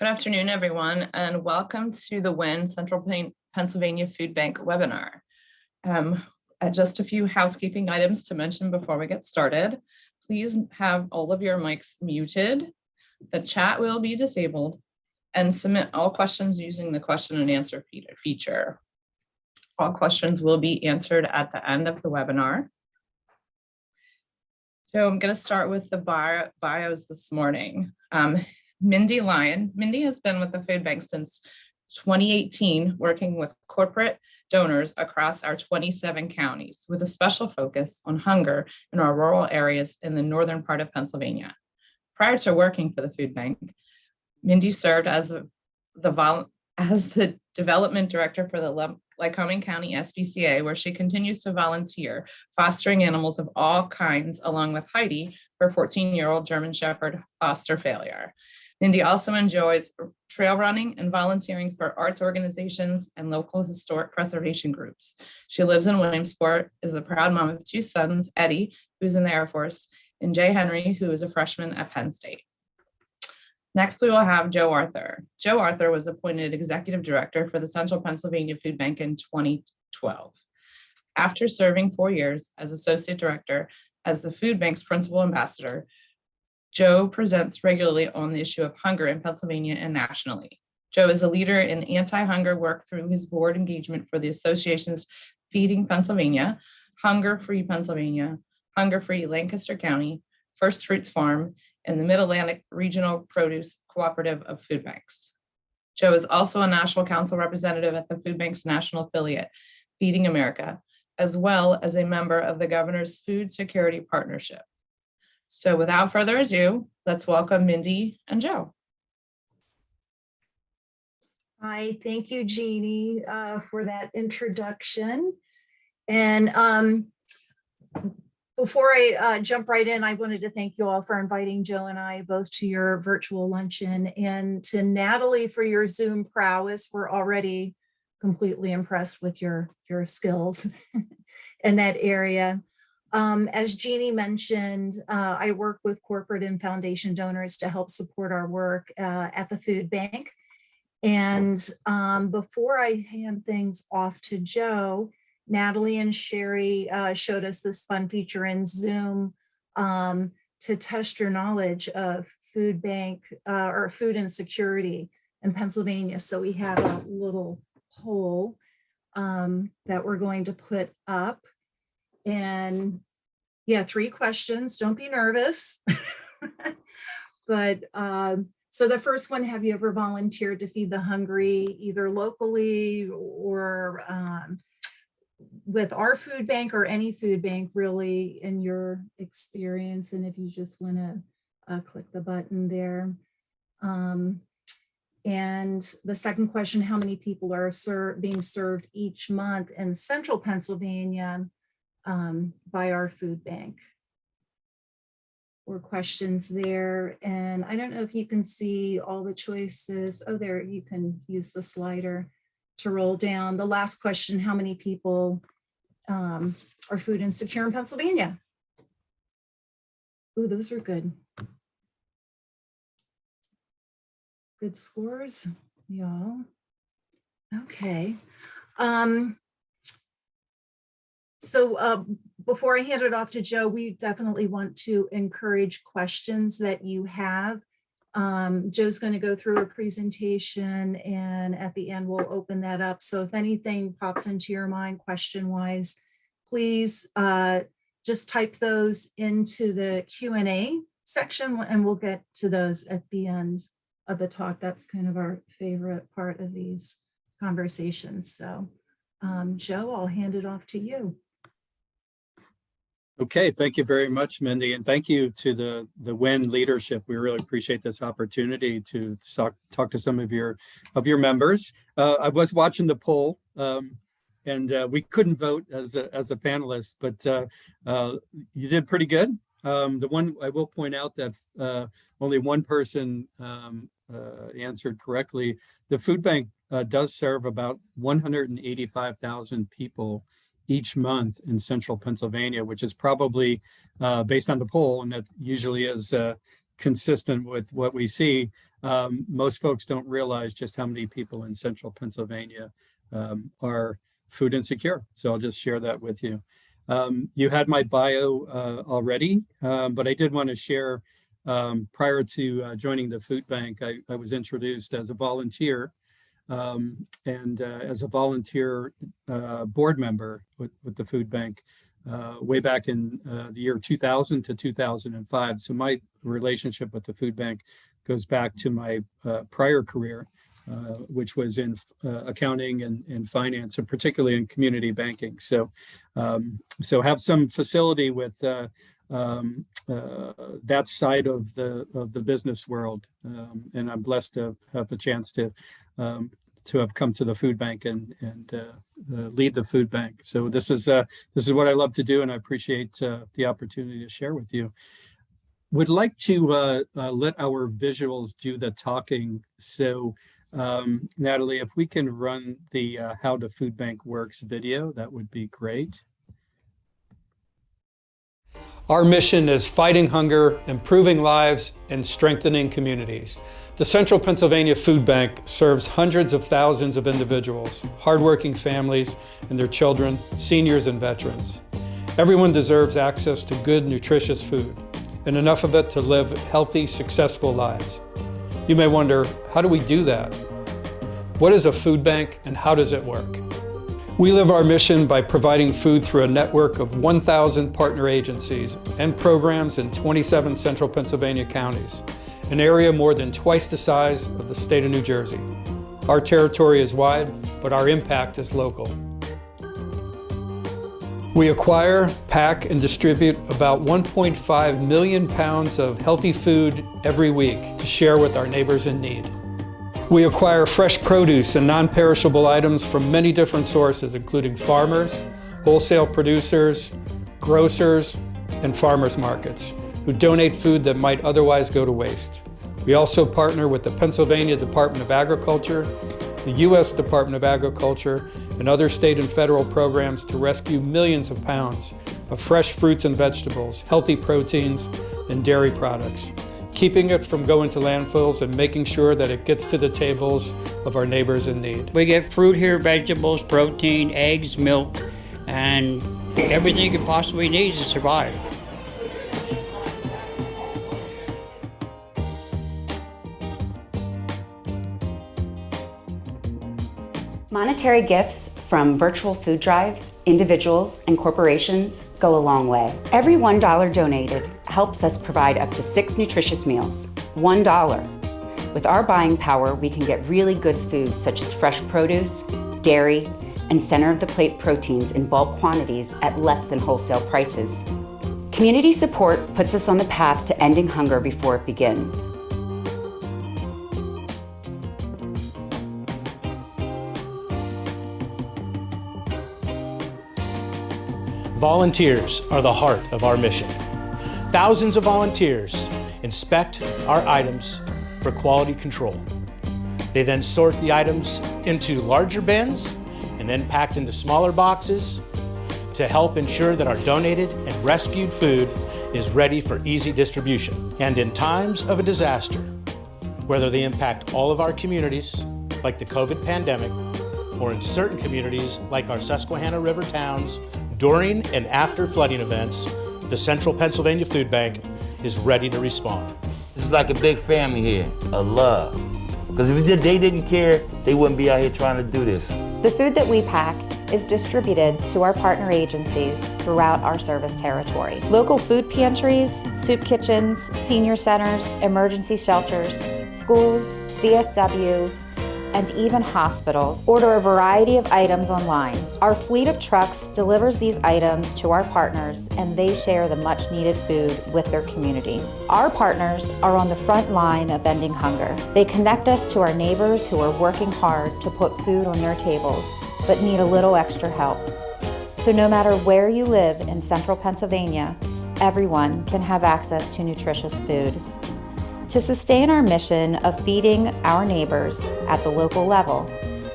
Good afternoon, everyone, and welcome to the WIN Central Pennsylvania Food Bank webinar. Just a few housekeeping items to mention before we get started. Please have all of your mics muted. The chat will be disabled, and submit all questions using the question and answer feature. All questions will be answered at the end of the webinar. So I'm going to start with the bios this morning. Mindee Lyon. Mindee has been with the food bank since 2018, working with corporate donors across our 27 counties, with a special focus on hunger in our rural areas in the northern part of Pennsylvania. Prior to working for the food bank, Mindee served as the development director for the Lycoming County SPCA, where she continues to volunteer, fostering animals of all kinds, along with Heidi, her 14-year-old German Shepherd foster failure. Mindee also enjoys trail running and volunteering for arts organizations and local historic preservation groups. She lives in Williamsport, is a proud mom of two sons, Eddie, who's in the Air Force, and Jay Henry, who is a freshman at Penn State. Next, we will have Joe Arthur. Joe Arthur was appointed executive director for the Central Pennsylvania Food Bank in 2012. After serving 4 years as associate director as the food bank's principal ambassador, Joe presents regularly on the issue of hunger in Pennsylvania and nationally. Joe is a leader in anti-hunger work through his board engagement for the associations Feeding Pennsylvania, Hunger Free Pennsylvania, Hunger Free Lancaster County, First Fruits Farm, and the Mid-Atlantic Regional Produce Cooperative of Food Banks. Joe is also a National Council representative at the Food Bank's national affiliate, Feeding America, as well as a member of the Governor's Food Security Partnership. So without further ado, let's welcome Mindee and Joe. Hi, thank you, Jeannie, for that introduction. And before I jump right in, I wanted to thank you all for inviting Joe and I both to your virtual luncheon, and to Natalie for your Zoom prowess. We're already completely impressed with your skills in that area. As Jeannie mentioned, I work with corporate and foundation donors to help support our work at the food bank. And before I hand things off to Joe, Natalie and Sherry showed us this fun feature in Zoom to test your knowledge of food bank or food insecurity in Pennsylvania. So we have a little poll that we're going to put up. And yeah, 3 questions. Don't be nervous. But so the first one, have you ever volunteered to feed the hungry, either locally or with our food bank or any food bank really in your experience? And if you just want to click the button there. And the second question, how many people are being served each month in central Pennsylvania by our food bank? Or questions there. And I don't know if you can see all the choices. Oh, there, you can use the slider to roll down. The last question, how many people are food insecure in Pennsylvania? Oh, those are good. Good scores, y'all. Okay. So before I hand it off to Joe, we definitely want to encourage questions that you have. Joe's going to go through a presentation, and at the end we'll open that up. So if anything pops into your mind question-wise, please just type those into the Q&A section, and we'll get to those at the end of the talk. That's kind of our favorite part of these conversations. So Joe, I'll hand it off to you. Okay, thank you very much, Mindee, and thank you to the WIN leadership. We really appreciate this opportunity to talk to some of your members. I was watching the poll, and we couldn't vote as a panelist, but you did pretty good. The one I will point out that only one person answered correctly. The food bank does serve about 185,000 people each month in central Pennsylvania, which is probably based on the poll, and that usually is consistent with what we see, Most folks don't realize just how many people in central Pennsylvania are food insecure. So I'll just share that with you. You had my bio already, but I did want to share prior to joining the food bank, I was introduced as a volunteer and as a volunteer board member with the food bank way back in the year 2000 to 2005. So my relationship with the food bank goes back to my prior career, which was in accounting and finance, and particularly in community banking. So, so have some facility with that side of the business world, and I'm blessed to have the chance to have come to the food bank and lead the food bank. So this is what I love to do, and I appreciate the opportunity to share with you. Would like to let our visuals do the talking. So Natalie, if we can run the How the Food Bank Works video, that would be great. Our mission is fighting hunger, improving lives, and strengthening communities. The Central Pennsylvania Food Bank serves hundreds of thousands of individuals, hardworking families and their children, seniors and veterans. Everyone deserves access to good, nutritious food, and enough of it to live healthy, successful lives. You may wonder, how do we do that? What is a food bank and how does it work? We live our mission by providing food through a network of 1,000 partner agencies and programs in 27 central Pennsylvania counties, an area more than twice the size of the state of New Jersey. Our territory is wide, but our impact is local. We acquire, pack, and distribute about 1.5 million pounds of healthy food every week to share with our neighbors in need. We acquire fresh produce and non-perishable items from many different sources, including farmers, wholesale producers, grocers, and farmers markets, who donate food that might otherwise go to waste. We also partner with the Pennsylvania Department of Agriculture, the U.S. Department of Agriculture, and other state and federal programs to rescue millions of pounds of fresh fruits and vegetables, healthy proteins, and dairy products, keeping it from going to landfills and making sure that it gets to the tables of our neighbors in need. We get fruit here, vegetables, protein, eggs, milk, and everything you could possibly need to survive. Monetary gifts from virtual food drives, individuals, and corporations go a long way. Every $1 donated helps us provide up to 6 nutritious meals. $1. With our buying power, we can get really good food such as fresh produce, dairy, and center-of-the-plate proteins in bulk quantities at less than wholesale prices. Community support puts us on the path to ending hunger before it begins. Volunteers are the heart of our mission. Thousands of volunteers inspect our items for quality control. They then sort the items into larger bins and then packed into smaller boxes to help ensure that our donated and rescued food is ready for easy distribution. And in times of a disaster, whether they impact all of our communities, like the COVID pandemic, or in certain communities like our Susquehanna River towns, during and after flooding events, the Central Pennsylvania Food Bank is ready to respond. This is like a big family here, a love. Because if they didn't care, they wouldn't be out here trying to do this. The food that we pack is distributed to our partner agencies throughout our service territory. Local food pantries, soup kitchens, senior centers, emergency shelters, schools, VFWs, and even hospitals order a variety of items online. Our fleet of trucks delivers these items to our partners, and they share the much needed food with their community. Our partners are on the front line of ending hunger. They connect us to our neighbors who are working hard to put food on their tables, but need a little extra help. So no matter where you live in central Pennsylvania, everyone can have access to nutritious food. To sustain our mission of feeding our neighbors at the local level,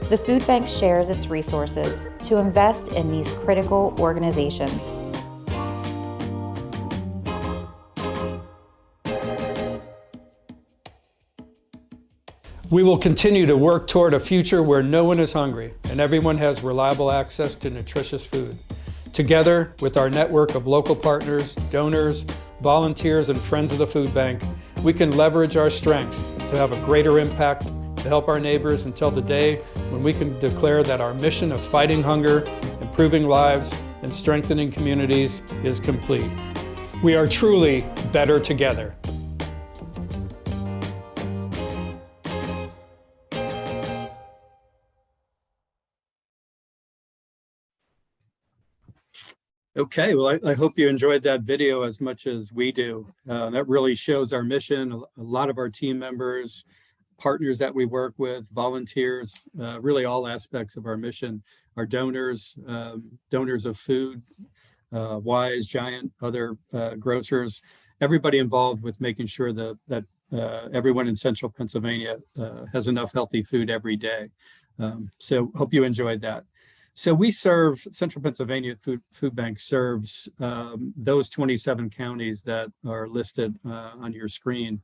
the food bank shares its resources to invest in these critical organizations. We will continue to work toward a future where no one is hungry and everyone has reliable access to nutritious food. Together with our network of local partners, donors, volunteers, and friends of the food bank, we can leverage our strengths to have a greater impact to help our neighbors until the day when we can declare that our mission of fighting hunger, improving lives, and strengthening communities is complete. We are truly better together. Okay, well, I hope you enjoyed that video as much as we do. That really shows our mission. A lot of our team members, partners that we work with, volunteers, really all aspects of our mission, our donors, donors of food, Wise, Giant, other grocers, everybody involved with making sure that everyone in central Pennsylvania has enough healthy food every day. So hope you enjoyed that. So we serve, Central Pennsylvania Food Bank serves those 27 counties that are listed on your screen.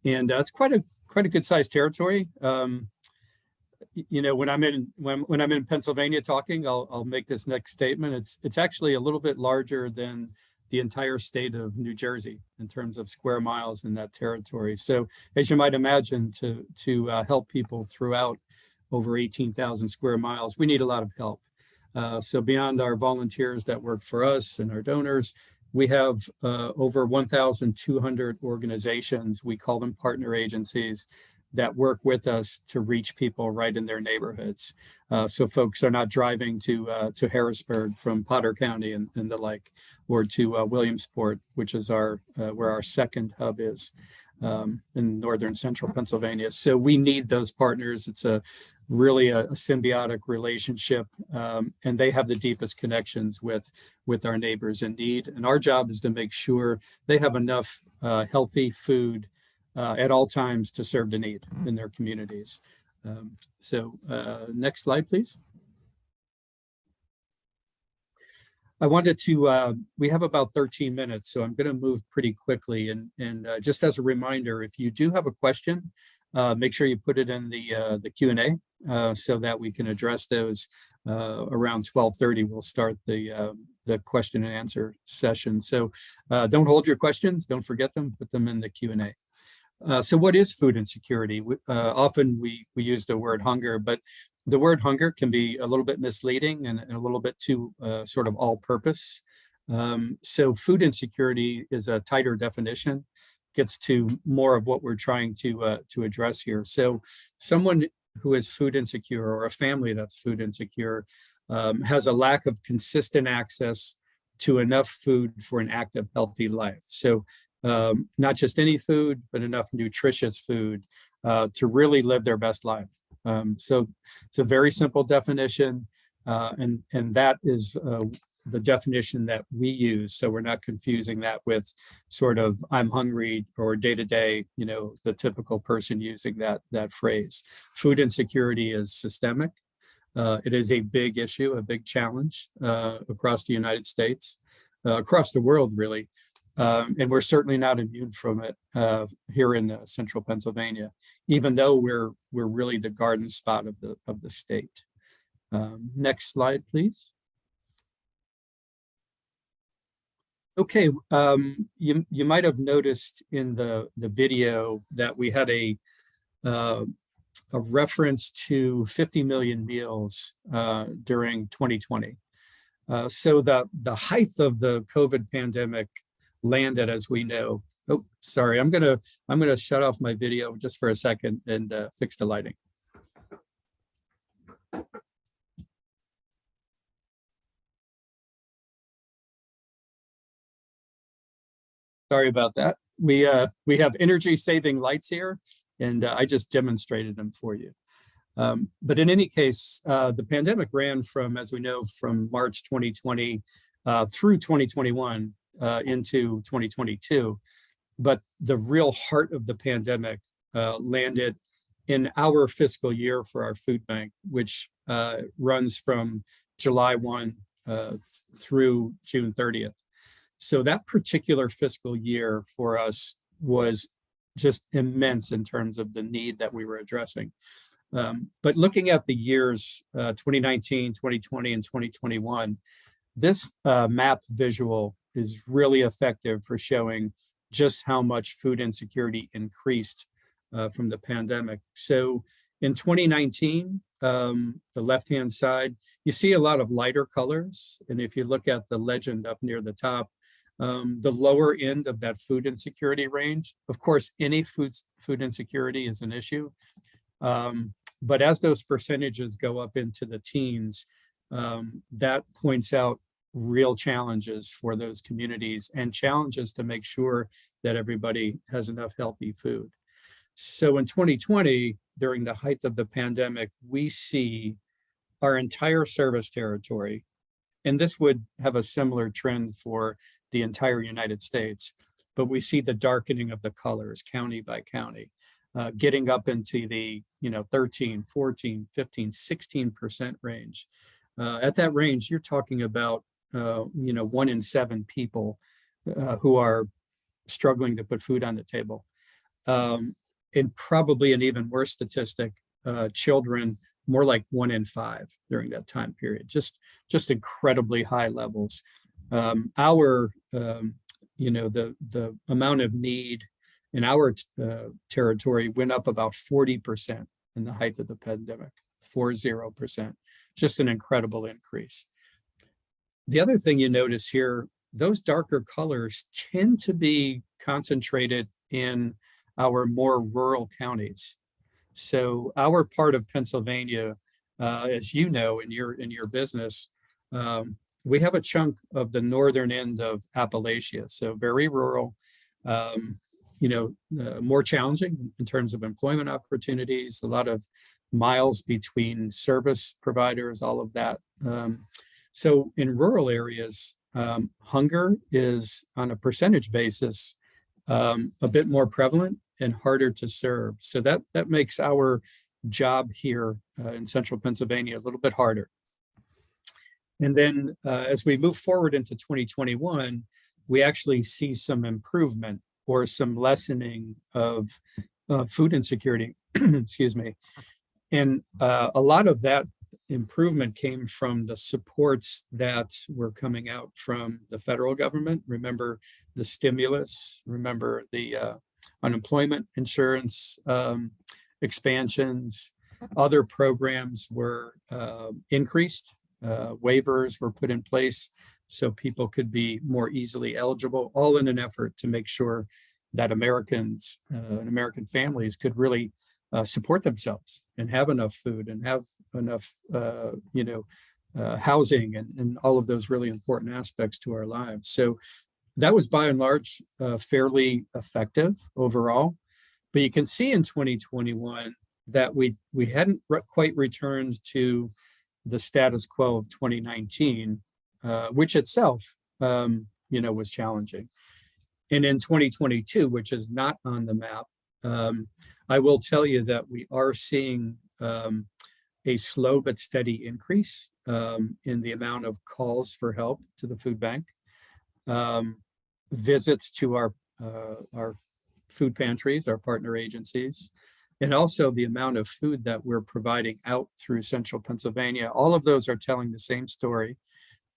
And it's quite a good sized territory. You know, when I'm in Pennsylvania talking, I'll make this next statement. It's actually a little bit larger than the entire state of New Jersey in terms of square miles in that territory. So as you might imagine, to help people throughout over 18,000 square miles, we need a lot of help. So beyond our volunteers that work for us and our donors, we have over 1,200 organizations, we call them partner agencies, that work with us to reach people right in their neighborhoods. So folks are not driving to Harrisburg from Potter County and the like, or to Williamsport, which is where our second hub is in northern central Pennsylvania. So we need those partners. It's really a symbiotic relationship, and they have the deepest connections with our neighbors in need. And our job is to make sure they have enough healthy food at all times to serve the need in their communities. So next slide, please. I wanted to, we have about 13 minutes, so I'm going to move pretty quickly. And just as a reminder, if you do have a question, make sure you put it in the Q&A so that we can address those around 12:30. We'll start the question and answer session. So don't hold your questions, don't forget them, put them in the Q&A. So what is food insecurity? Often we use the word hunger, but the word hunger can be a little bit misleading and a little bit too sort of all-purpose. So food insecurity is a tighter definition, gets to more of what we're trying to address here. So someone who is food insecure, or a family that's food insecure, has a lack of consistent access to enough food for an active, healthy life. So not just any food, but enough nutritious food to really live their best life. So it's a very simple definition, and that is the definition that we use. So we're not confusing that with sort of I'm hungry or day to day, you know, the typical person using that phrase. Food insecurity is systemic. It is a big issue, a big challenge across the United States, across the world, really. And we're certainly not immune from it here in central Pennsylvania, even though we're really the garden spot of the state. Next slide, please. Okay, you might have noticed in the video that we had a reference to 50 million meals during 2020. So the height of the COVID pandemic landed, as we know. Oh, sorry, I'm gonna shut off my video just for a second and fix the lighting. Sorry about that. We have energy saving lights here, and I just demonstrated them for you. But in any case, the pandemic ran from, as we know, from March 2020 through 2021 into 2022. But the real heart of the pandemic landed in our fiscal year for our food bank, which runs from July 1 through June 30th. So that particular fiscal year for us was just immense in terms of the need that we were addressing. But looking at the years 2019, 2020, and 2021, this map visual is really effective for showing just how much food insecurity increased from the pandemic. So in 2019, the left-hand side, you see a lot of lighter colors. And if you look at the legend up near the top, the lower end of that food insecurity range, of course, any food insecurity is an issue. But as those percentages go up into the teens, that points out real challenges for those communities and challenges to make sure that everybody has enough healthy food. So in 2020, during the height of the pandemic, we see our entire service territory, and this would have a similar trend for the entire United States, but we see the darkening of the colors county by county, getting up into the 13, 14, 15, 16% range. At that range, you're talking about 1 in 7 people who are struggling to put food on the table. And probably an even worse statistic, children, more like 1 in 5 during that time period, just incredibly high levels. The amount of need in our territory went up about 40% in the height of the pandemic, 40%, just an incredible increase. The other thing you notice here, those darker colors tend to be concentrated in our more rural counties. So our part of Pennsylvania, as you know, in your business, we have a chunk of the northern end of Appalachia, so very rural, more challenging in terms of employment opportunities, a lot of miles between service providers, all of that. So in rural areas, hunger is on a percentage basis a bit more prevalent and harder to serve. So that makes our job here in central Pennsylvania a little bit harder. And then as we move forward into 2021, we actually see some improvement or some lessening of food insecurity, excuse me. And a lot of that improvement came from the supports that were coming out from the federal government. Remember the stimulus, remember the unemployment insurance expansions, other programs were increased, waivers were put in place so people could be more easily eligible, all in an effort to make sure that Americans and American families could really support themselves and have enough food and have enough, housing and all of those really important aspects to our lives. So that was by and large fairly effective overall. But you can see in 2021 that we hadn't quite returned to the status quo of 2019, which itself, was challenging. And in 2022, which is not on the map, I will tell you that we are seeing a slow but steady increase in the amount of calls for help to the food bank, visits to our food pantries, our partner agencies, and also the amount of food that we're providing out through central Pennsylvania. All of those are telling the same story,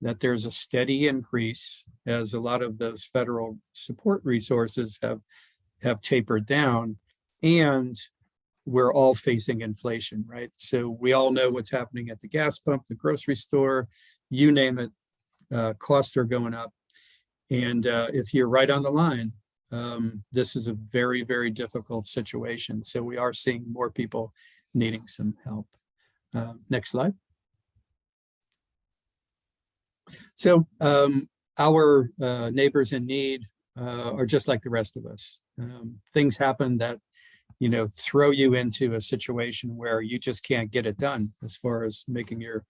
that there's a steady increase as a lot of those federal support resources have tapered down, and we're all facing inflation, right? So we all know what's happening at the gas pump, the grocery store, you name it, costs are going up. And if you're right on the line, this is a very, very difficult situation. So we are seeing more people needing some help. Next slide. So our neighbors in need are just like the rest of us. Things happen that, throw you into a situation where you just can't get it done as far as making your,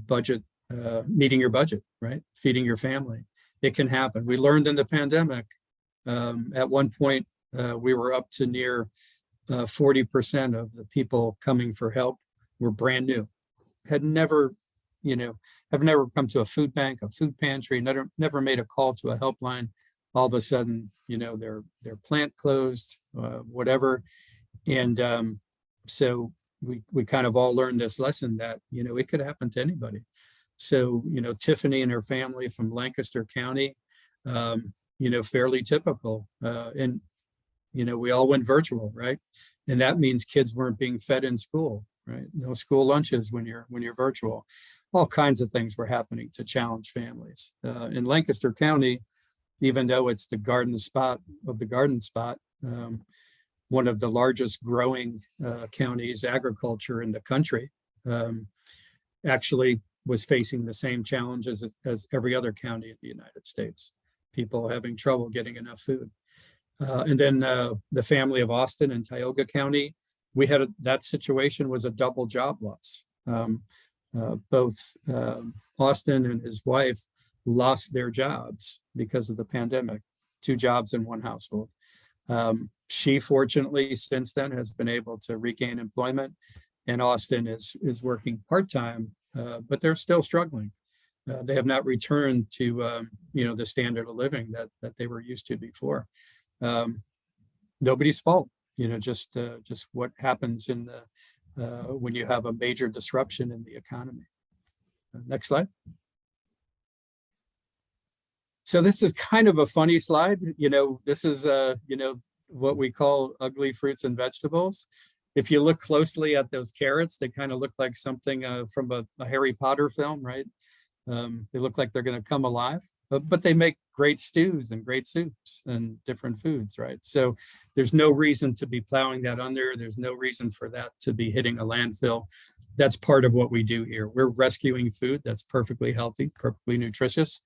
budget, meeting your budget, right? Feeding your family. It can happen. We learned in the pandemic, at one point, we were up to near 40% of the people coming for help were brand new, had never come to a food bank, a food pantry, never made a call to a helpline, all of a sudden, their plant closed, whatever. And so we kind of all learned this lesson that, it could happen to anybody. So, Tiffany and her family from Lancaster County, fairly typical. And we all went virtual, right? And that means kids weren't being fed in school, right? No school lunches when you're virtual. All kinds of things were happening to challenge families. In Lancaster County, even though it's the garden spot of the garden spot, one of the largest growing counties, agriculture in the country, actually was facing the same challenges as every other county in the United States. People having trouble getting enough food. And then the family of Austin and Tioga County, that situation was a double job loss. Both Austin and his wife lost their jobs because of the pandemic, 2 jobs in one household. She fortunately since then has been able to regain employment, and Austin is working part-time, but they're still struggling. They have not returned to the standard of living that they were used to before. Nobody's fault, just what happens in when you have a major disruption in the economy. Next slide. So this is kind of a funny slide. This is what we call ugly fruits and vegetables. If you look closely at those carrots, they kind of look like something from a Harry Potter film, right? They look like they're going to come alive, but they make great stews and great soups and different foods, right? So there's no reason to be plowing that under. There's no reason for that to be hitting a landfill. That's part of what we do here. We're rescuing food that's perfectly healthy, perfectly nutritious.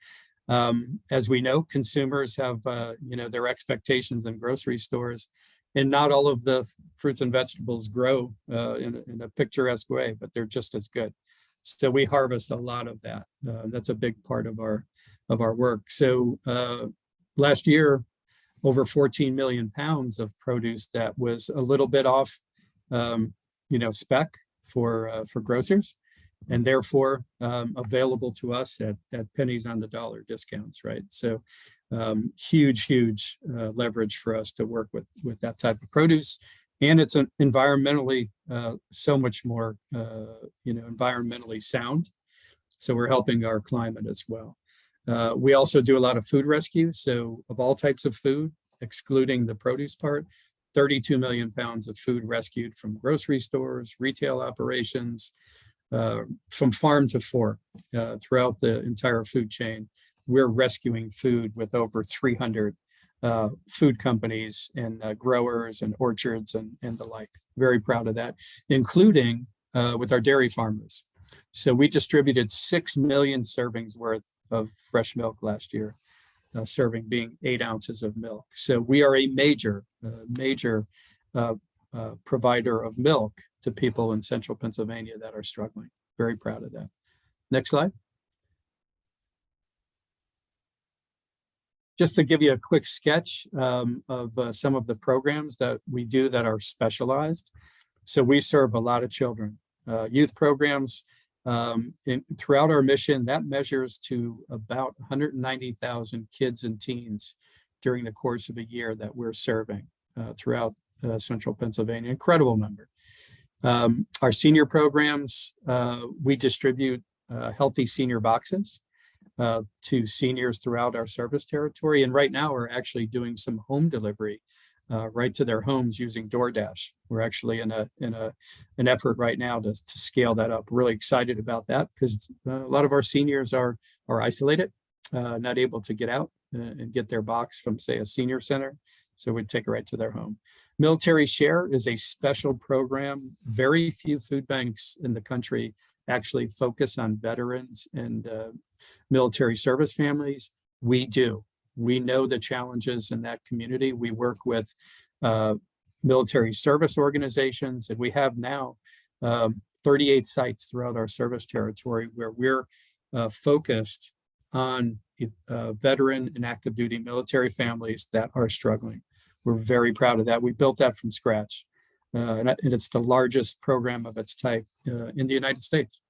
As we know, consumers have, their expectations in grocery stores, and not all of the fruits and vegetables grow in a picturesque way, but they're just as good. So we harvest a lot of that. That's a big part of our work. So last year, over 14 million pounds of produce that was a little bit off, spec for grocers, and therefore available to us at pennies on the dollar discounts, right? So huge leverage for us to work with that type of produce. And it's environmentally so much more, environmentally sound. So we're helping our climate as well. We also do a lot of food rescue. So of all types of food, excluding the produce part, 32 million pounds of food rescued from grocery stores, retail operations, from farm to fork throughout the entire food chain. We're rescuing food with over 300 food companies and growers and orchards and the like. Very proud of that, including with our dairy farmers. So we distributed 6 million servings worth of fresh milk last year, serving being 8 ounces of milk. So we are a major provider of milk to people in central Pennsylvania that are struggling. Very proud of that. Next slide. Just to give you a quick sketch of some of the programs that we do that are specialized. So we serve a lot of children, youth programs. Throughout our mission, that measures to about 190,000 kids and teens during the course of a year that we're serving throughout central Pennsylvania. Incredible number. Our senior programs, we distribute healthy senior boxes to seniors throughout our service territory. And right now we're actually doing some home delivery right to their homes using DoorDash. We're actually in an effort right now to scale that up. Really excited about that because a lot of our seniors are isolated, not able to get out and get their box from, say, a senior center. So we'd take it right to their home. Military Share is a special program. Very few food banks in the country actually focus on veterans and military service families. We do. We know the challenges in that community. We work with military service organizations, and we have now 38 sites throughout our service territory where we're focused on veteran and active duty military families that are struggling. We're very proud of that. We built that from scratch, and it's the largest program of its type in the United States.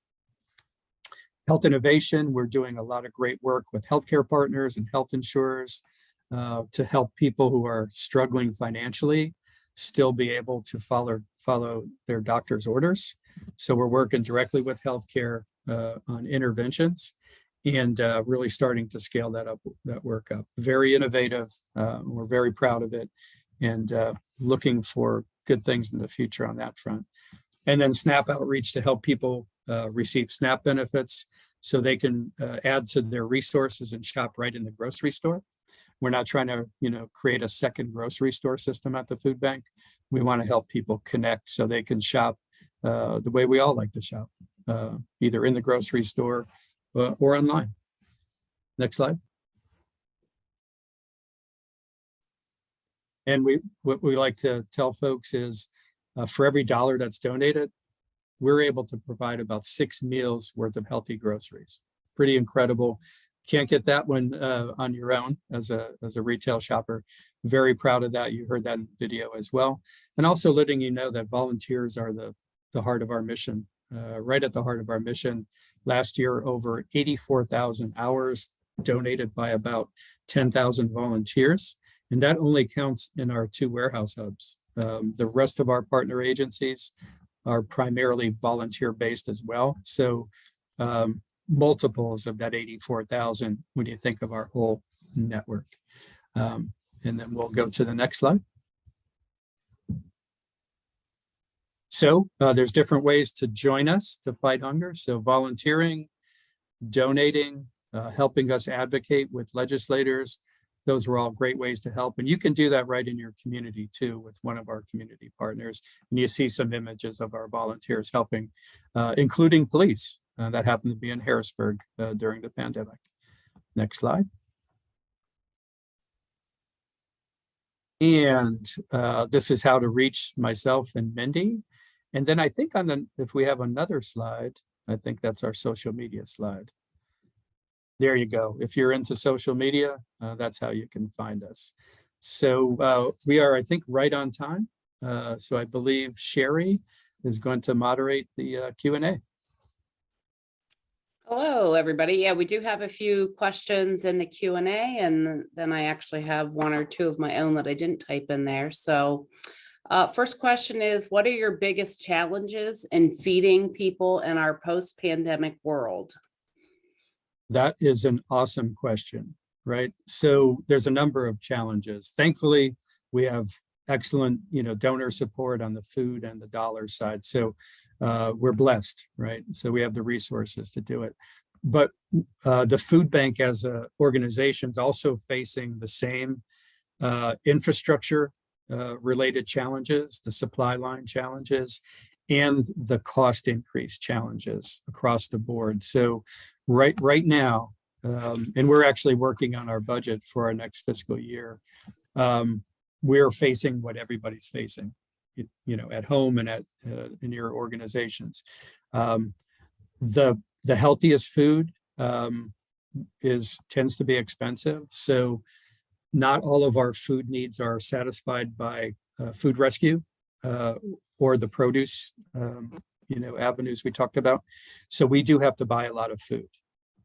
Health innovation, we're doing a lot of great work with healthcare partners and health insurers to help people who are struggling financially still be able to follow their doctor's orders. So we're working directly with healthcare on interventions and really starting to scale that work up. Very innovative. We're very proud of it and looking for good things in the future on that front. And then SNAP outreach to help people receive SNAP benefits so they can add to their resources and shop right in the grocery store. We're not trying to, create a second grocery store system at the food bank. We want to help people connect so they can shop the way we all like to shop, either in the grocery store or online. Next slide. And what we like to tell folks is for every $1 that's donated, we're able to provide about 6 meals worth of healthy groceries. Pretty incredible. Can't get that one on your own as a retail shopper. Very proud of that. You heard that in the video as well. And also letting you know that volunteers are the heart of our mission, right at the heart of our mission. Last year, over 84,000 hours donated by about 10,000 volunteers. And that only counts in our 2 warehouse hubs. The rest of our partner agencies are primarily volunteer-based as well. So multiples of that 84,000 when you think of our whole network. And then we'll go to the next slide. So there's different ways to join us to fight hunger. So volunteering, donating, helping us advocate with legislators. Those are all great ways to help. And you can do that right in your community too with one of our community partners. And you see some images of our volunteers helping, including police that happened to be in Harrisburg during the pandemic. Next slide. And this is how to reach myself and Mindee. And then I think if we have another slide, I think that's our social media slide. There you go. If you're into social media, that's how you can find us. So we are, I think, right on time. So I believe Sherry is going to moderate the Q&A. Hello, everybody. Yeah, we do have a few questions in the Q&A, and then I actually have 1 or 2 of my own that I didn't type in there. So first question is, what are your biggest challenges in feeding people in our post-pandemic world? That is an awesome question, right? So there's a number of challenges. Thankfully, we have excellent, donor support on the food and the dollar side. So we're blessed, right? So we have the resources to do it. But the food bank as an organization is also facing the same infrastructure related challenges, the supply line challenges, and the cost increase challenges across the board. So right now, and we're actually working on our budget for our next fiscal year, we're facing what everybody's facing, at home and in your organizations. The healthiest food tends to be expensive. So not all of our food needs are satisfied by food rescue or the produce, avenues we talked about. So we do have to buy a lot of food,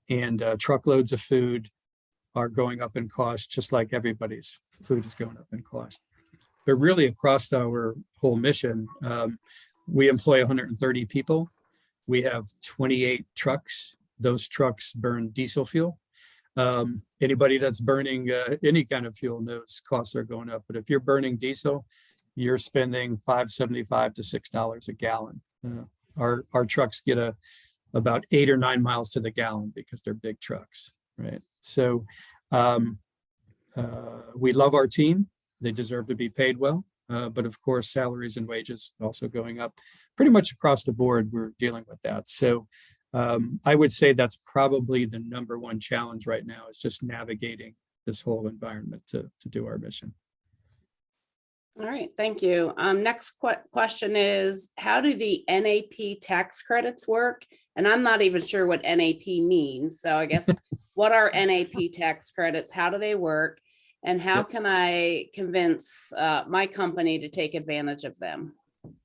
and truckloads of food are going up in cost, just like everybody's food is going up in cost. But really across our whole mission, we employ 130 people. We have 28 trucks. Those trucks burn diesel fuel. Anybody that's burning any kind of fuel knows costs are going up. But if you're burning diesel, you're spending $5.75 to $6 a gallon. Our trucks get about 8 or 9 miles to the gallon because they're big trucks, right? So we love our team. They deserve to be paid well. But of course, salaries and wages also going up pretty much across the board. We're dealing with that. So I would say that's probably the #1 challenge right now, is just navigating this whole environment to do our mission. All right, thank you. Next question is, how do the NAP tax credits work? And I'm not even sure what NAP means. So I guess, what are NAP tax credits? How do they work? And how can I convince my company to take advantage of them?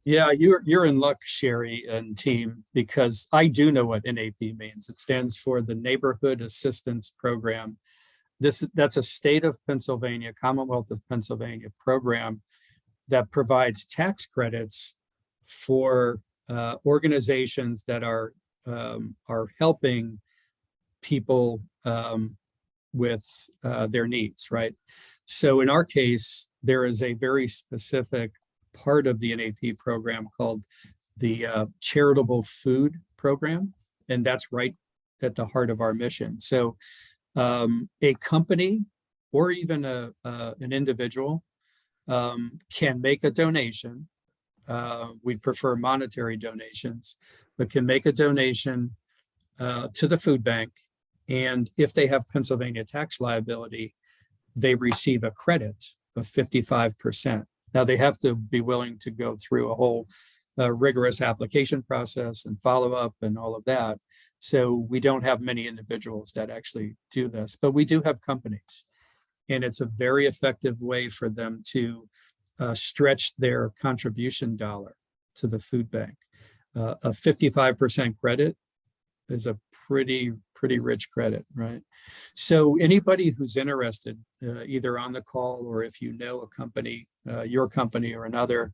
Yeah, you're in luck, Sherry and team, because I do know what NAP means. It stands for the Neighborhood Assistance Program. That's a state of Pennsylvania, Commonwealth of Pennsylvania program that provides tax credits for organizations that are helping people with their needs, right? So in our case, there is a very specific part of the NAP program called the Charitable Food Program, and that's right at the heart of our mission. So a company or even an individual can make a donation. We prefer monetary donations, but can make a donation to the food bank. And if they have Pennsylvania tax liability, they receive a credit of 55%. Now they have to be willing to go through a whole rigorous application process and follow up and all of that. So we don't have many individuals that actually do this, but we do have companies. And it's a very effective way for them to stretch their contribution dollar to the food bank. A 55% credit is a pretty rich credit, right? So anybody who's interested, either on the call or if you know a company, your company or another,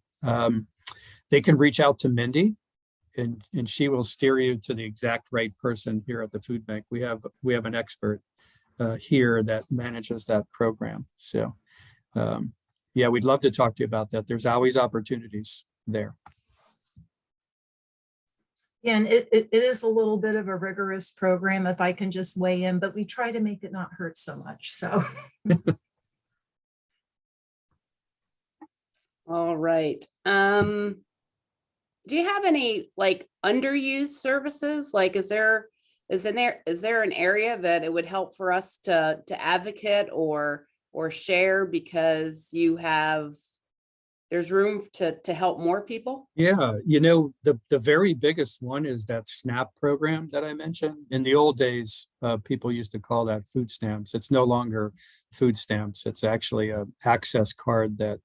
they can reach out to Mindee, and she will steer you to the exact right person here at the food bank. We have an expert here that manages that program. So yeah, we'd love to talk to you about that. There's always opportunities there. Yeah, and it is a little bit of a rigorous program, if I can just weigh in, but we try to make it not hurt so much. So. All right. Do you have any like underused services? Like, is there an area that it would help for us to advocate or share because there's room to help more people? Yeah, you know, the very biggest one is that SNAP program that I mentioned. In the old days, people used to call that food stamps. It's no longer food stamps. It's actually an access card that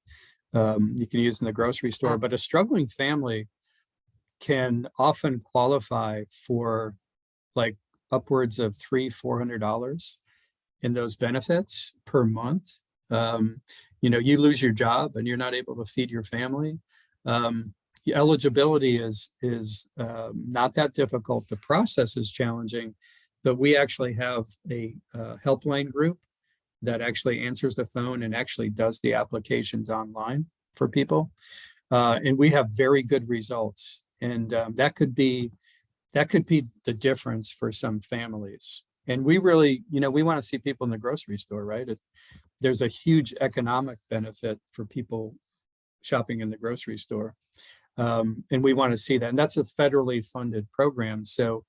you can use in the grocery store. But a struggling family can often qualify for like upwards of $300-400 in those benefits per month. You know, you lose your job and you're not able to feed your family. Eligibility is not that difficult. The process is challenging, but we actually have a helpline group that actually answers the phone and actually does the applications online for people. And we have very good results. And that could be the difference for some families. And we really, you know, we want to see people in the grocery store, right? There's a huge economic benefit for people shopping in the grocery store. And we want to see that. And that's a federally funded program. So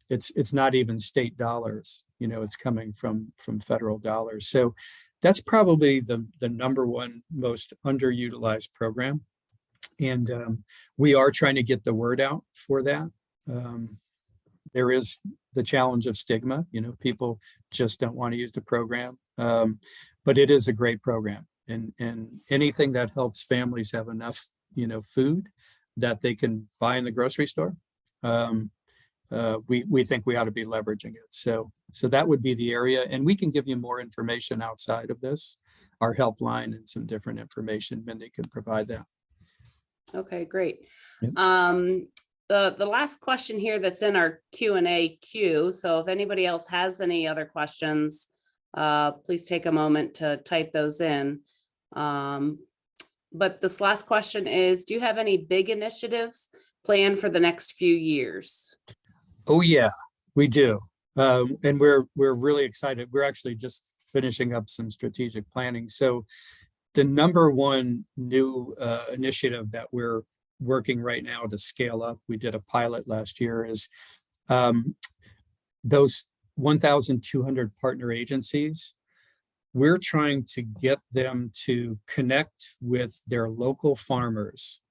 it's not even state dollars, you know, it's coming from federal dollars. So that's probably the number one most underutilized program. And we are trying to get the word out for that. There is the challenge of stigma, you know, people just don't want to use the program. But it is a great program, and anything that helps families have enough, you know, food that they can buy in the grocery store. We think we ought to be leveraging it. So that would be the area, and we can give you more information outside of this, our helpline and some different information. Mindee can provide that. Okay, great. Yep. The last question here that's in our Q&A queue. So if anybody else has any other questions, please take a moment to type those in. But this last question is, do you have any big initiatives planned for the next few years? Oh yeah, we do. And we're really excited. We're actually just finishing up some strategic planning. So the number one new initiative that we're working right now to scale up, we did a pilot last year, is those 1,200 partner agencies. We're trying to get them to connect with their local farmers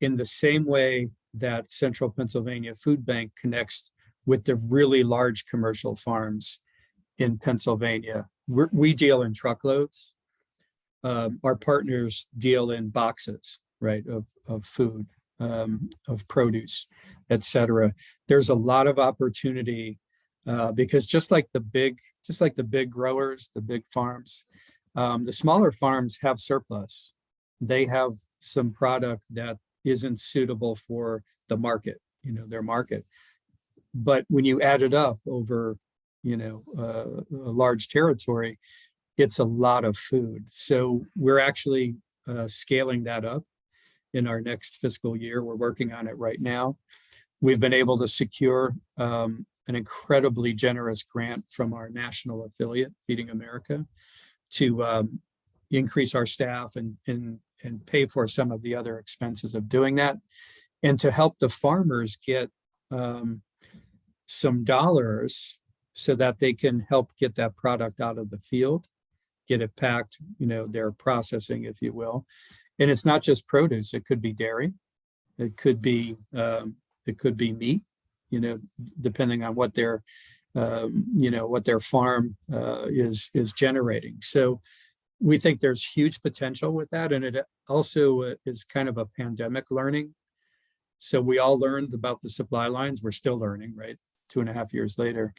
in the same way that Central Pennsylvania Food Bank connects with the really large commercial farms in Pennsylvania. We deal in truckloads. Our partners deal in boxes, right, of food, of produce, et cetera. There's a lot of opportunity because just like the big growers, the big farms, the smaller farms have surplus. They have some product that isn't suitable for the market, their market. But when you add it up over, a large territory, it's a lot of food. So we're actually scaling that up in our next fiscal year. We're working on it right now. We've been able to secure an incredibly generous grant from our national affiliate, Feeding America, to increase our staff and pay for some of the other expenses of doing that, and to help the farmers get some dollars so that they can help get that product out of the field, get it packed, their processing, if you will. And it's not just produce; it could be dairy, it could be meat, depending on what their what their farm is generating. So we think there's huge potential with that, and it also is kind of a pandemic learning. So we all learned about the supply lines. We're still learning, right? 2.5 years later,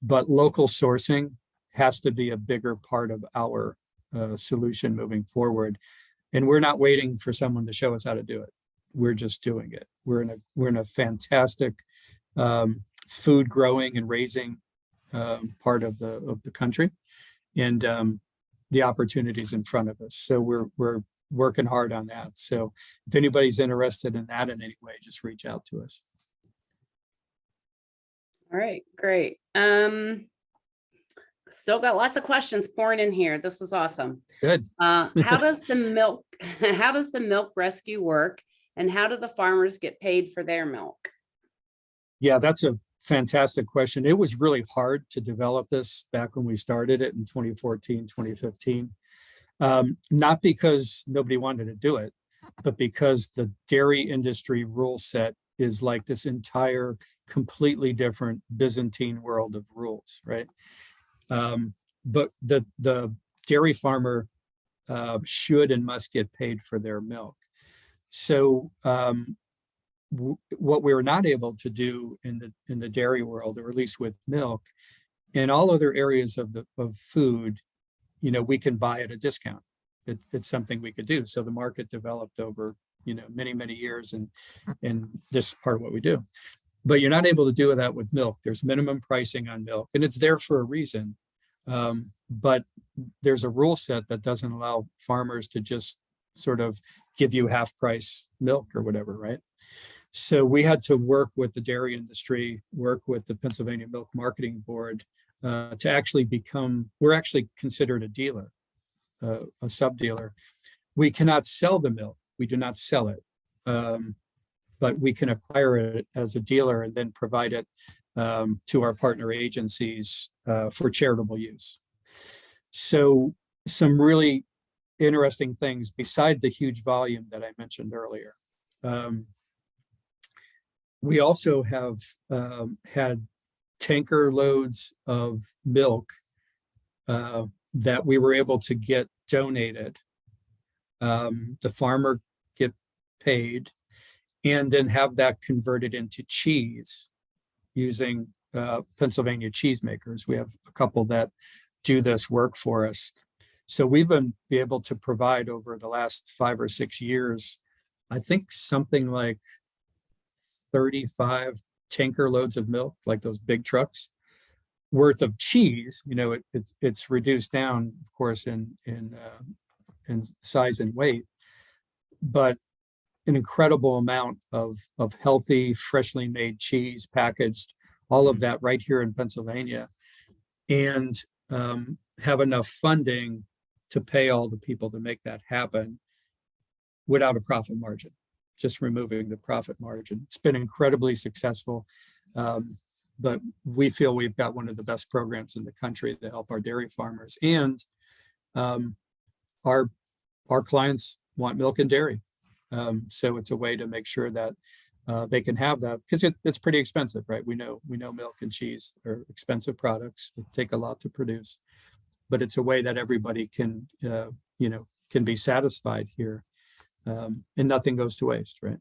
but local sourcing has to be a bigger part of our solution moving forward. And we're not waiting for someone to show us how to do it. We're just doing it. We're in a fantastic food growing and raising part of the country, and the opportunities in front of us. So we're working hard on that. So if anybody's interested in that in any way, just reach out to us. All right, great. Still got lots of questions pouring in here. This is awesome. Good. How does the milk rescue work, and how do the farmers get paid for their milk? Yeah, that's a fantastic question. It was really hard to develop this back when we started it in 2014, 2015. Not because nobody wanted to do it, but because the dairy industry rule set is like this entire completely different Byzantine world of rules, right? But the dairy farmer should and must get paid for their milk. So what we were not able to do in the dairy world, or at least with milk, in all other areas of food, we can buy at a discount. It's something we could do. So the market developed over many years, and this is part of what we do. But you're not able to do that with milk. There's minimum pricing on milk, and it's there for a reason. But there's a rule set that doesn't allow farmers to just sort of give you half price milk or whatever, right? So we had to work with the dairy industry, work with the Pennsylvania Milk Marketing Board to actually we're actually considered a dealer, a sub-dealer. We cannot sell the milk. We do not sell it. But we can acquire it as a dealer and then provide it to our partner agencies for charitable use. So some really interesting things beside the huge volume that I mentioned earlier. We also have had tanker loads of milk that we were able to get donated. The farmer get paid, and then have that converted into cheese using Pennsylvania cheesemakers. We have a couple that do this work for us. So we've been able to provide over the last 5 or 6 years, I think something like 35 tanker loads of milk, like those big trucks worth of cheese. It's reduced down, of course, in size and weight, but an incredible amount of healthy, freshly made cheese packaged, all of that right here in Pennsylvania, and have enough funding to pay all the people to make that happen without a profit margin, just removing the profit margin. It's been incredibly successful, but we feel we've got one of the best programs in the country to help our dairy farmers. And our clients want milk and dairy. So it's a way to make sure that they can have that, because it's pretty expensive, right? We know milk and cheese are expensive products that take a lot to produce, but it's a way that everybody can be satisfied here, and nothing goes to waste, right?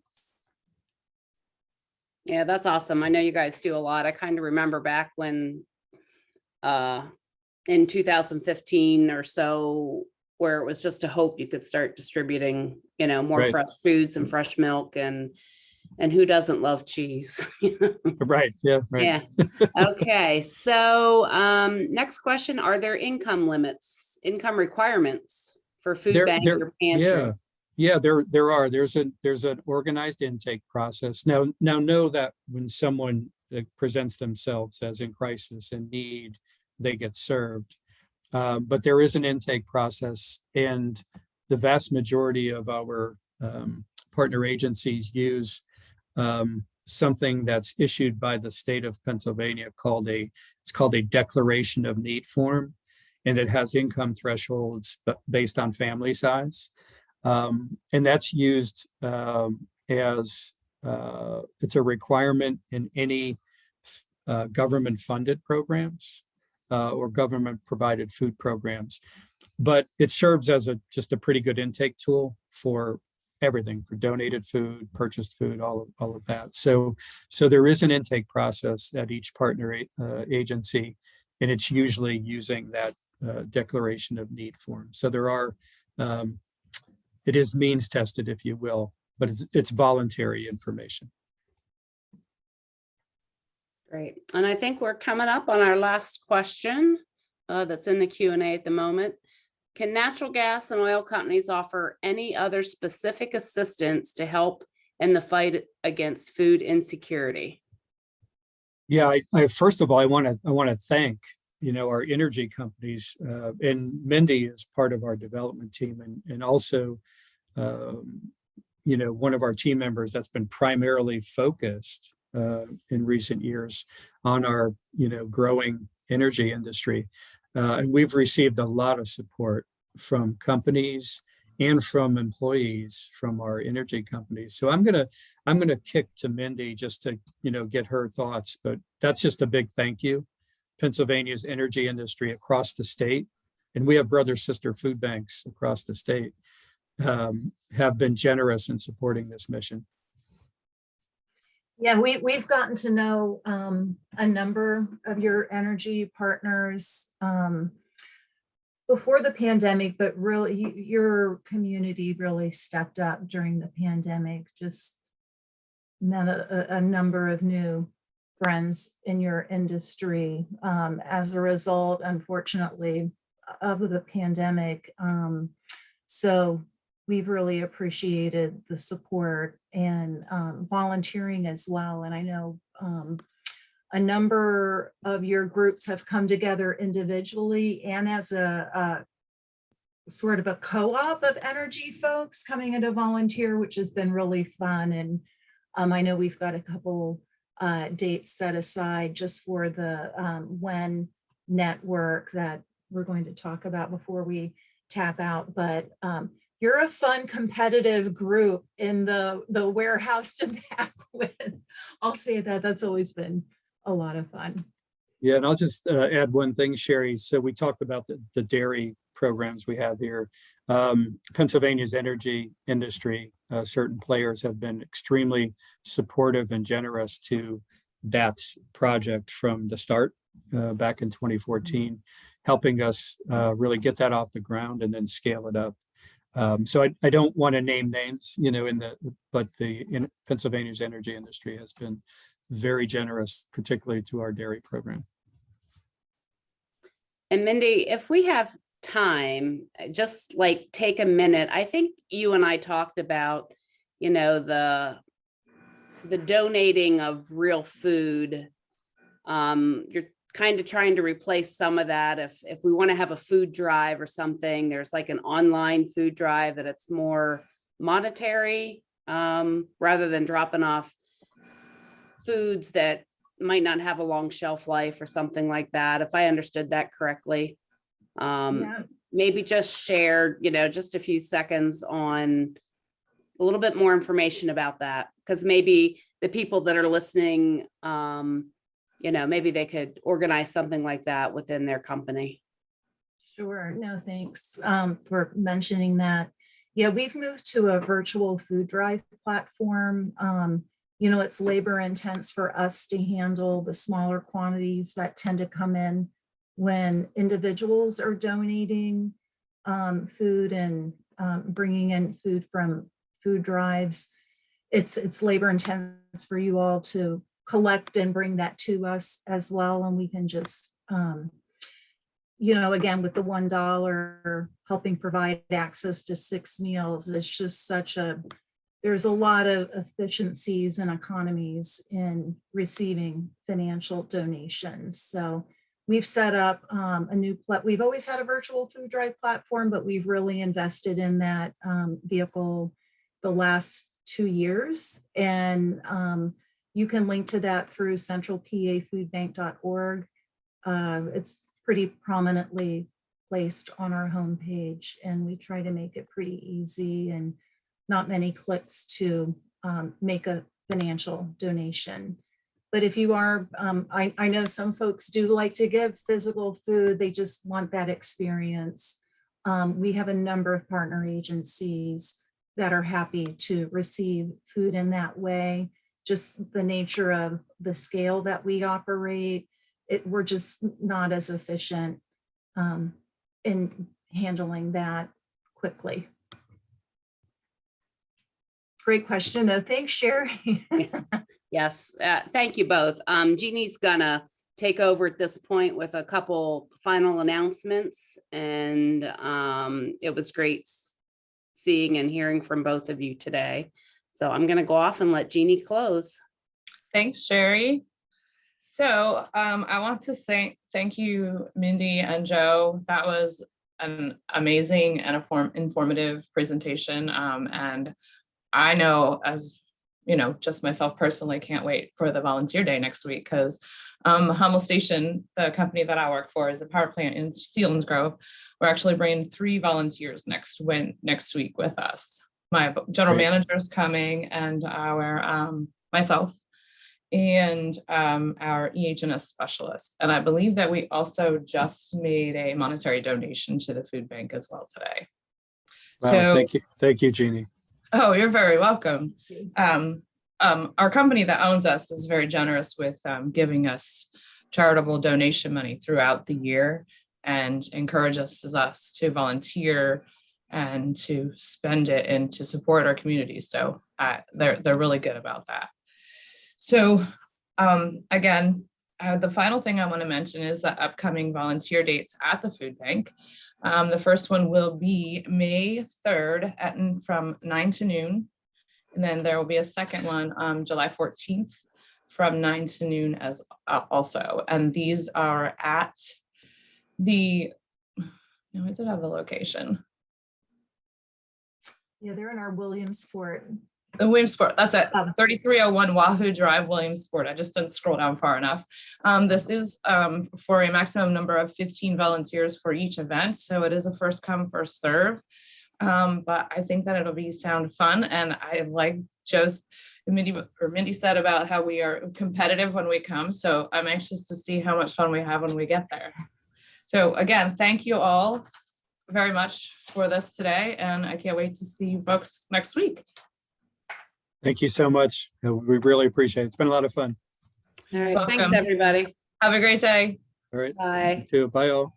Yeah, that's awesome. I know you guys do a lot. I kind of remember back when in 2015 or so, where it was just a hope you could start distributing, more Right. fresh foods and fresh milk, and who doesn't love cheese? Right. Yeah. Right. Yeah. Okay. So next question, are there income limits, income requirements for food bank or pantry? Yeah, there are. There's an organized intake process. Now know that when someone presents themselves as in crisis and need, they get served. But there is an intake process, and the vast majority of our partner agencies use something that's issued by the state of Pennsylvania called a declaration of need form, and it has income thresholds based on family size. And that's used as it's a requirement in any government funded programs or government provided food programs. But it serves as just a pretty good intake tool for everything, for donated food, purchased food, all of that. So there is an intake process at each partner agency, and it's usually using that declaration of need form. So there are it is means tested, if you will, but it's voluntary information. Great. And I think we're coming up on our last question that's in the Q&A at the moment. Can natural gas and oil companies offer any other specific assistance to help in the fight against food insecurity? Yeah, I first of all, I want to thank our energy companies, and Mindee is part of our development team, and also one of our team members that's been primarily focused in recent years on our growing energy industry, and we've received a lot of support from companies and from employees from our energy companies. So I'm gonna kick to Mindee just to get her thoughts, but that's just a big thank you. Pennsylvania's energy industry across the state, and we have brother sister food banks across the state, have been generous in supporting this mission. Yeah, we've gotten to know a number of your energy partners before the pandemic, but really your community really stepped up during the pandemic, just met a number of new friends in your industry as a result, unfortunately, of the pandemic. So we've really appreciated the support and volunteering as well. And I know a number of your groups have come together individually and as a sort of a co-op of energy folks coming in to volunteer, which has been really fun. And I know we've got a couple dates set aside just for the WEN network that we're going to talk about before we tap out. But you're a fun, competitive group in the warehouse to back with. I'll say that that's always been a lot of fun. Yeah, and I'll just add one thing, Sherry. So we talked about the dairy programs we have here. Pennsylvania's energy industry, certain players have been extremely supportive and generous to that project from the start back in 2014, helping us really get that off the ground and then scale it up. So I don't want to name names, but Pennsylvania's energy industry has been very generous, particularly to our dairy program. And Mindee, if we have time, just like take a minute. I think you and I talked about, the donating of real food. You're kind of trying to replace some of that. If we want to have a food drive or something, there's like an online food drive that it's more monetary rather than dropping off foods that might not have a long shelf life or something like that, if I understood that correctly. Yeah. Maybe just share, just a few seconds on a little bit more information about that, because maybe the people that are listening, maybe they could organize something like that within their company. Sure. No, thanks for mentioning that. Yeah, we've moved to a virtual food drive platform it's labor intense for us to handle the smaller quantities that tend to come in when individuals are donating food and bringing in food from food drives. It's labor intense for you all to collect and bring that to us as well. And we can just, again, with the $1 helping provide access to 6 meals, it's just there's a lot of efficiencies and economies in receiving financial donations. So we've set up we've always had a virtual food drive platform, but we've really invested in that vehicle the last 2 years. And you can link to that through centralpafoodbank.org. It's pretty prominently placed on our homepage, and we try to make it pretty easy and not many clicks to make a financial donation. But if you are, I know some folks do like to give physical food, they just want that experience. We have a number of partner agencies that are happy to receive food in that way. Just the nature of the scale that we operate, we're just not as efficient in handling that quickly. Great question, though. Thanks, Sherry. Yes, thank you both. Jeannie's gonna take over at this point with a couple final announcements, and it was great seeing and hearing from both of you today. So I'm gonna go off and let Jeannie close. Thanks, Sherry. So I want to thank you, Mindy and Joe. That was an amazing and informative presentation. And I know, as you know, just myself personally, can't wait for the volunteer day next week, because Hummel Station, the company that I work for, is a power plant in Selinsgrove. We're actually bringing 3 volunteers next week with us. My general manager is coming, and myself, and our EH&S specialist. And I believe that we also just made a monetary donation to the food bank as well today. Wow, So thank you, Jeannie. Oh, you're very welcome. Our company that owns us is very generous with giving us charitable donation money throughout the year, and encourages us to volunteer and to spend it and to support our community. So they're really good about that. So again, the final thing I want to mention is the upcoming volunteer dates at the food bank. The first one will be May 3rd from 9 to noon. And then there will be a second one, July 14th from 9 to noon as also. And these are at I did have the location. Yeah, they're in our Williamsport. The Williamsport, that's at 3301 Wahoo Drive, Williamsport. I just didn't scroll down far enough. This is for a maximum number of 15 volunteers for each event. So it is a first come, first serve. But I think that it'll sound fun. And I like Mindy said about how we are competitive when we come. So I'm anxious to see how much fun we have when we get there. So again, thank you all very much for this today. And I can't wait to see you folks next week. Thank you so much. We really appreciate it. It's been a lot of fun. All right, Welcome. thanks, everybody. Have a great day. All right. Bye. You too. Bye, all.